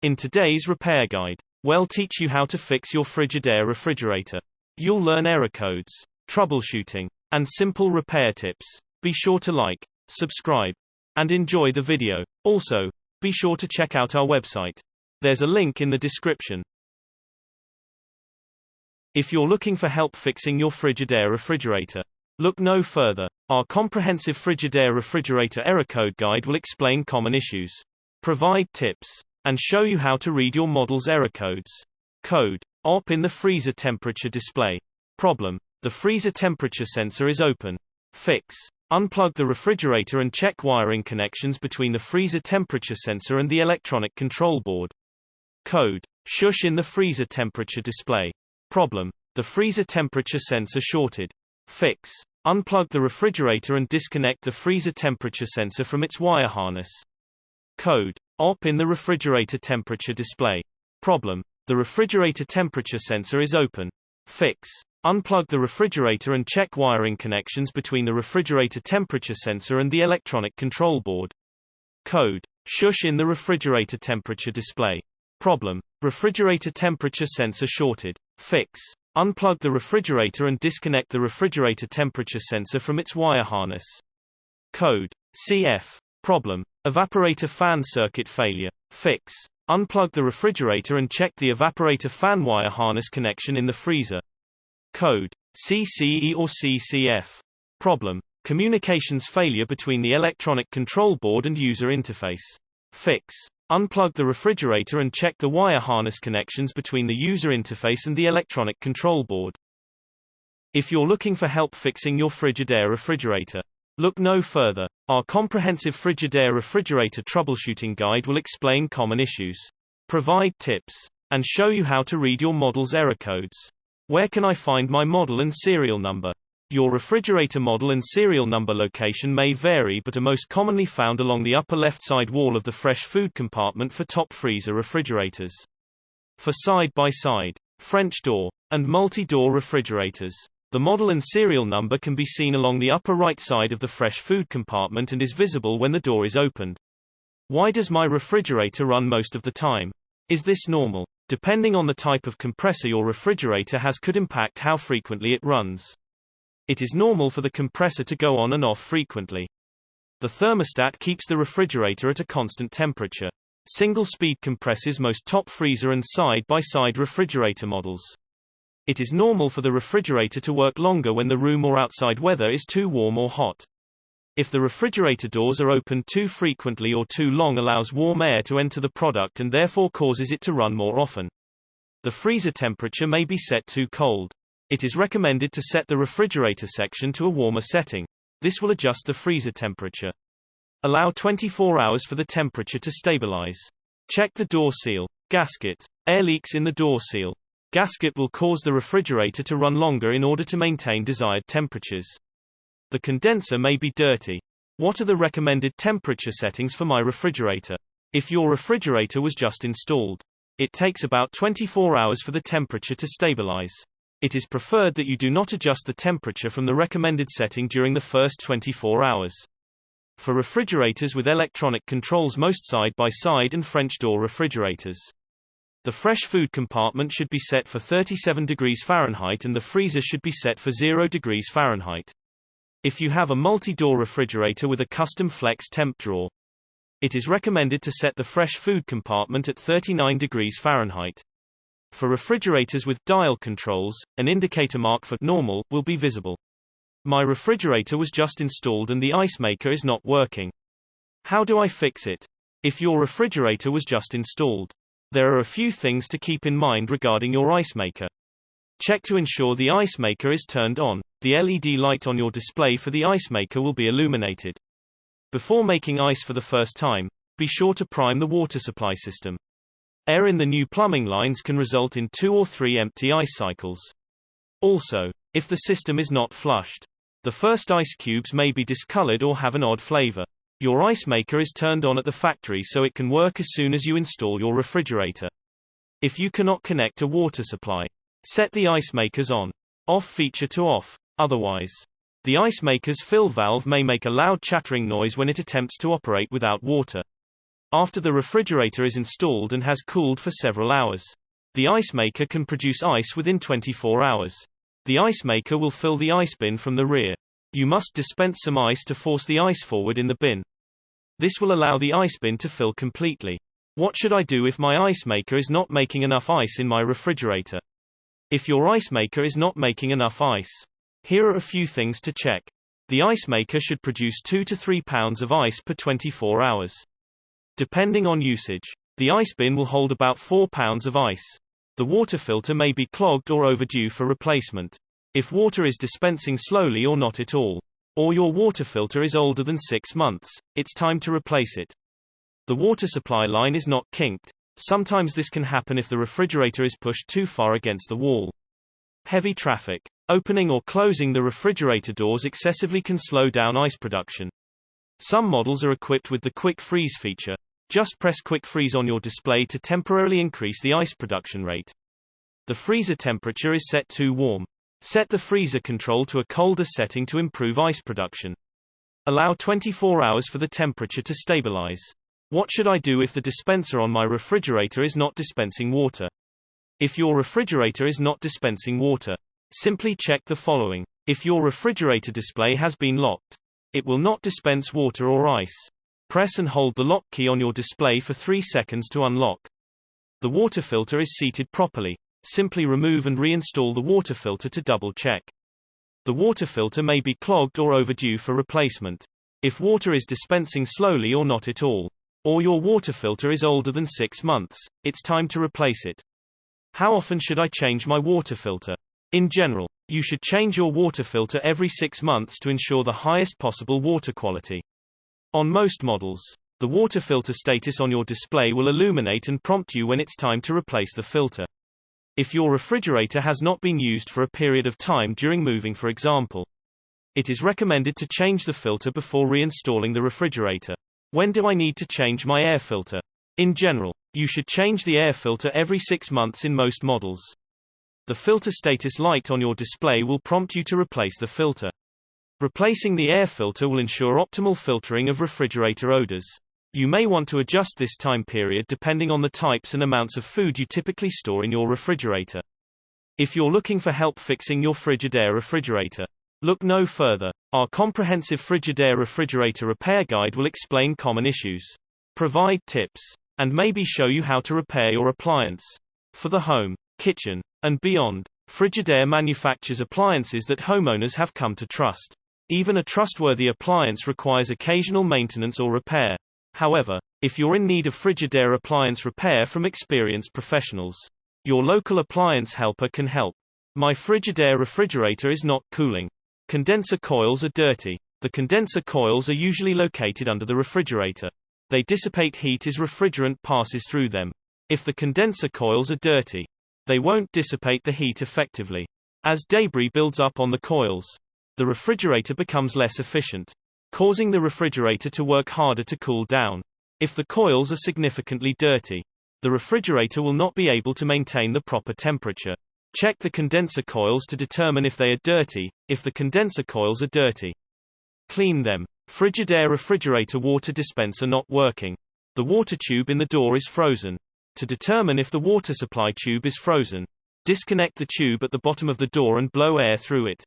In today's repair guide, we'll teach you how to fix your Frigidaire refrigerator. You'll learn error codes, troubleshooting, and simple repair tips. Be sure to like, subscribe, and enjoy the video. Also, be sure to check out our website. There's a link in the description. If you're looking for help fixing your Frigidaire refrigerator, look no further. Our comprehensive Frigidaire refrigerator error code guide will explain common issues, provide tips, and show you how to read your model's error codes. Code: OP in the freezer temperature display. Problem: the freezer temperature sensor is open. Fix: unplug the refrigerator and check wiring connections between the freezer temperature sensor and the electronic control board. Code: shush in the freezer temperature display. Problem: the freezer temperature sensor shorted. Fix: unplug the refrigerator and disconnect the freezer temperature sensor from its wire harness. Code: OP in the refrigerator temperature display. Problem: the refrigerator temperature sensor is open. Fix: unplug the refrigerator and check wiring connections between the refrigerator temperature sensor and the electronic control board. Code: shush in the refrigerator temperature display. Problem: refrigerator temperature sensor shorted. Fix: unplug the refrigerator and disconnect the refrigerator temperature sensor from its wire harness. Code: CF. Problem: evaporator fan circuit failure. Fix: unplug the refrigerator and check the evaporator fan wire harness connection in the freezer. Code: CCE or CCF. Problem: communications failure between the electronic control board and user interface. Fix: unplug the refrigerator and check the wire harness connections between the user interface and the electronic control board. If you're looking for help fixing your Frigidaire refrigerator, look no further. Our comprehensive Frigidaire refrigerator troubleshooting guide will explain common issues, provide tips, and show you how to read your model's error codes. Where can I find my model and serial number? Your refrigerator model and serial number location may vary but are most commonly found along the upper left side wall of the fresh food compartment for top freezer refrigerators. For side-by-side, French door, and multi-door refrigerators, the model and serial number can be seen along the upper right side of the fresh food compartment and is visible when the door is opened. Why does my refrigerator run most of the time? Is this normal? Depending on the type of compressor your refrigerator has could impact how frequently it runs. It is normal for the compressor to go on and off frequently. The thermostat keeps the refrigerator at a constant temperature. Single-speed compresses most top freezer and side-by-side refrigerator models. It is normal for the refrigerator to work longer when the room or outside weather is too warm or hot. If the refrigerator doors are opened too frequently or too long, allows warm air to enter the product and therefore causes it to run more often. The freezer temperature may be set too cold. It is recommended to set the refrigerator section to a warmer setting. This will adjust the freezer temperature. Allow 24 hours for the temperature to stabilize. Check the door seal. Gasket. Air leaks in the door seal. Gasket will cause the refrigerator to run longer in order to maintain desired temperatures. The condenser may be dirty. What are the recommended temperature settings for my refrigerator? If your refrigerator was just installed, it takes about 24 hours for the temperature to stabilize. It is preferred that you do not adjust the temperature from the recommended setting during the first 24 hours. For refrigerators with electronic controls, most side-by-side and French door refrigerators, the fresh food compartment should be set for 37 degrees Fahrenheit and the freezer should be set for 0 degrees Fahrenheit. If you have a multi-door refrigerator with a custom flex temp drawer, it is recommended to set the fresh food compartment at 39 degrees Fahrenheit. For refrigerators with dial controls, an indicator mark for normal will be visible. My refrigerator was just installed and the ice maker is not working. How do I fix it? If your refrigerator was just installed, there are a few things to keep in mind regarding your ice maker. Check to ensure the ice maker is turned on. The LED light on your display for the ice maker will be illuminated. Before making ice for the first time, be sure to prime the water supply system. Air in the new plumbing lines can result in 2 or 3 empty ice cycles. Also, if the system is not flushed, the first ice cubes may be discolored or have an odd flavor. Your ice maker is turned on at the factory so it can work as soon as you install your refrigerator. If you cannot connect a water supply, set the ice maker's on/off feature to off. Otherwise, the ice maker's fill valve may make a loud chattering noise when it attempts to operate without water. After the refrigerator is installed and has cooled for several hours, the ice maker can produce ice within 24 hours. The ice maker will fill the ice bin from the rear. You must dispense some ice to force the ice forward in the bin. This will allow the ice bin to fill completely. What should I do if my ice maker is not making enough ice in my refrigerator? If your ice maker is not making enough ice, here are a few things to check. The ice maker should produce 2 to 3 pounds of ice per 24 hours. Depending on usage, the ice bin will hold about 4 pounds of ice. The water filter may be clogged or overdue for replacement. If water is dispensing slowly or not at all, or your water filter is older than 6 months, it's time to replace it. The water supply line is not kinked. Sometimes this can happen if the refrigerator is pushed too far against the wall. Heavy traffic. Opening or closing the refrigerator doors excessively can slow down ice production. Some models are equipped with the Quick Freeze feature. Just press Quick Freeze on your display to temporarily increase the ice production rate. The freezer temperature is set too warm. Set the freezer control to a colder setting to improve ice production. Allow 24 hours for the temperature to stabilize. What should I do if the dispenser on my refrigerator is not dispensing water? If your refrigerator is not dispensing water, simply check the following. If your refrigerator display has been locked, it will not dispense water or ice. Press and hold the lock key on your display for 3 seconds to unlock. The water filter is seated properly. Simply remove and reinstall the water filter to double check. The water filter may be clogged or overdue for replacement. If water is dispensing slowly or not at all, or your water filter is older than 6 months, it's time to replace it. How often should I change my water filter? In general, you should change your water filter every 6 months to ensure the highest possible water quality. On most models, the water filter status on your display will illuminate and prompt you when it's time to replace the filter. If your refrigerator has not been used for a period of time during moving, for example, it is recommended to change the filter before reinstalling the refrigerator. When do I need to change my air filter? In general, you should change the air filter every 6 months in most models. The filter status light on your display will prompt you to replace the filter. Replacing the air filter will ensure optimal filtering of refrigerator odors. You may want to adjust this time period depending on the types and amounts of food you typically store in your refrigerator. If you're looking for help fixing your Frigidaire refrigerator, look no further. Our comprehensive Frigidaire refrigerator repair guide will explain common issues, provide tips, and maybe show you how to repair your appliance. For the home, kitchen, and beyond, Frigidaire manufactures appliances that homeowners have come to trust. Even a trustworthy appliance requires occasional maintenance or repair. However, if you're in need of Frigidaire appliance repair from experienced professionals, your local appliance helper can help. My Frigidaire refrigerator is not cooling. Condenser coils are dirty. The condenser coils are usually located under the refrigerator. They dissipate heat as refrigerant passes through them. If the condenser coils are dirty, they won't dissipate the heat effectively. As debris builds up on the coils, the refrigerator becomes less efficient, causing the refrigerator to work harder to cool down. If the coils are significantly dirty, the refrigerator will not be able to maintain the proper temperature. Check the condenser coils to determine if they are dirty. If the condenser coils are dirty, clean them. Frigidaire refrigerator water dispenser not working. The water tube in the door is frozen. To determine if the water supply tube is frozen, disconnect the tube at the bottom of the door and blow air through it.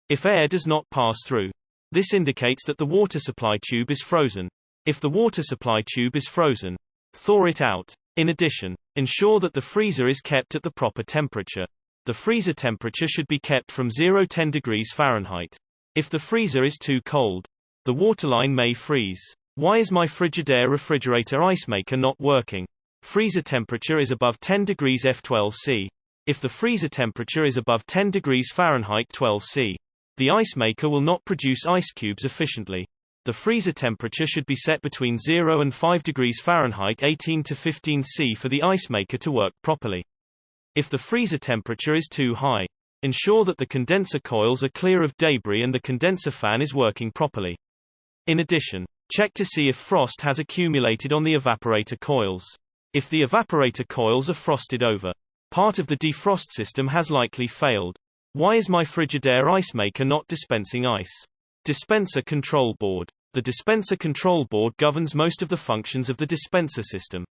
If air does not pass through, this indicates that the water supply tube is frozen. If the water supply tube is frozen, thaw it out. In addition, ensure that the freezer is kept at the proper temperature. The freezer temperature should be kept from 0–10 degrees Fahrenheit. If the freezer is too cold, the waterline may freeze. Why is my Frigidaire refrigerator ice maker not working? Freezer temperature is above 10 degrees F12C. If the freezer temperature is above 10 degrees Fahrenheit 12C, the ice maker will not produce ice cubes efficiently. The freezer temperature should be set between 0 and 5 degrees Fahrenheit 18 to 15°C for the ice maker to work properly. If the freezer temperature is too high, ensure that the condenser coils are clear of debris and the condenser fan is working properly. In addition, check to see if frost has accumulated on the evaporator coils. If the evaporator coils are frosted over, part of the defrost system has likely failed. Why is my Frigidaire ice maker not dispensing ice? Dispenser control board. The dispenser control board governs most of the functions of the dispenser system.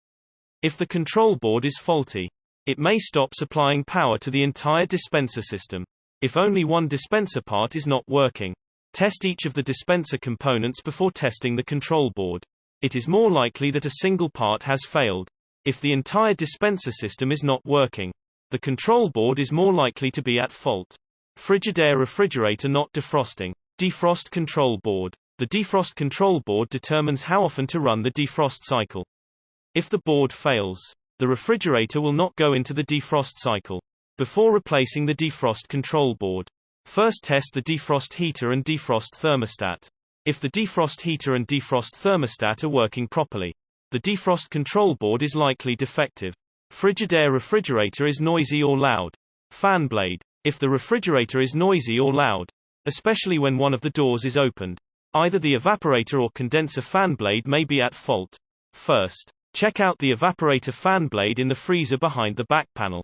If the control board is faulty, it may stop supplying power to the entire dispenser system. If only one dispenser part is not working, test each of the dispenser components before testing the control board. It is more likely that a single part has failed. If the entire dispenser system is not working, the control board is more likely to be at fault. Frigidaire refrigerator not defrosting. Defrost control board. The defrost control board determines how often to run the defrost cycle. If the board fails, the refrigerator will not go into the defrost cycle. Before replacing the defrost control board, first test the defrost heater and defrost thermostat. If the defrost heater and defrost thermostat are working properly, the defrost control board is likely defective. Frigidaire refrigerator is noisy or loud. Fan blade. If the refrigerator is noisy or loud, especially when one of the doors is opened, either the evaporator or condenser fan blade may be at fault. First, check out the evaporator fan blade in the freezer behind the back panel.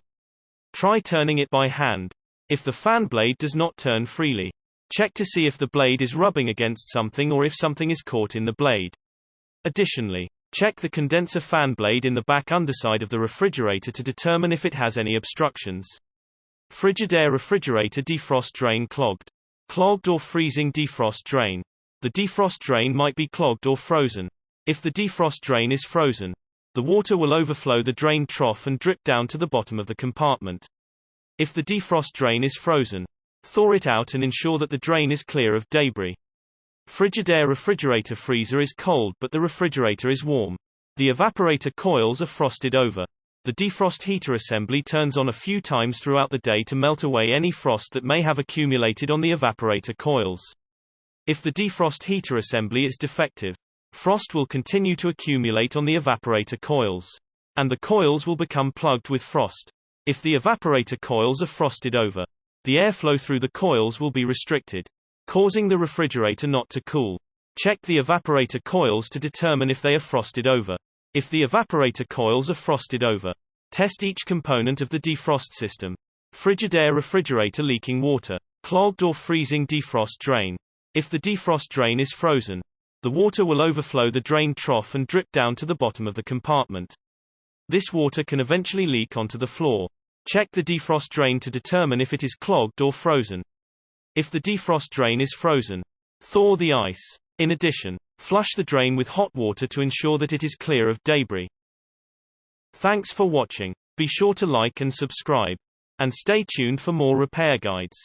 Try turning it by hand. If the fan blade does not turn freely, check to see if the blade is rubbing against something or if something is caught in the blade. Additionally, check the condenser fan blade in the back underside of the refrigerator to determine if it has any obstructions. Frigidaire refrigerator defrost drain clogged. Clogged or freezing defrost drain. The defrost drain might be clogged or frozen. If the defrost drain is frozen, the water will overflow the drain trough and drip down to the bottom of the compartment. If the defrost drain is frozen, thaw it out and ensure that the drain is clear of debris. Frigidaire refrigerator freezer is cold but the refrigerator is warm. The evaporator coils are frosted over. The defrost heater assembly turns on a few times throughout the day to melt away any frost that may have accumulated on the evaporator coils. If the defrost heater assembly is defective, frost will continue to accumulate on the evaporator coils, and the coils will become plugged with frost. If the evaporator coils are frosted over, the airflow through the coils will be restricted, causing the refrigerator not to cool. Check the evaporator coils to determine if they are frosted over. If the evaporator coils are frosted over, test each component of the defrost system. Frigidaire refrigerator leaking water. Clogged or freezing defrost drain. If the defrost drain is frozen, the water will overflow the drain trough and drip down to the bottom of the compartment. This water can eventually leak onto the floor. Check the defrost drain to determine if it is clogged or frozen. If the defrost drain is frozen, thaw the ice. In addition, flush the drain with hot water to ensure that it is clear of debris. Thanks for watching. Be sure to like and subscribe. And stay tuned for more repair guides.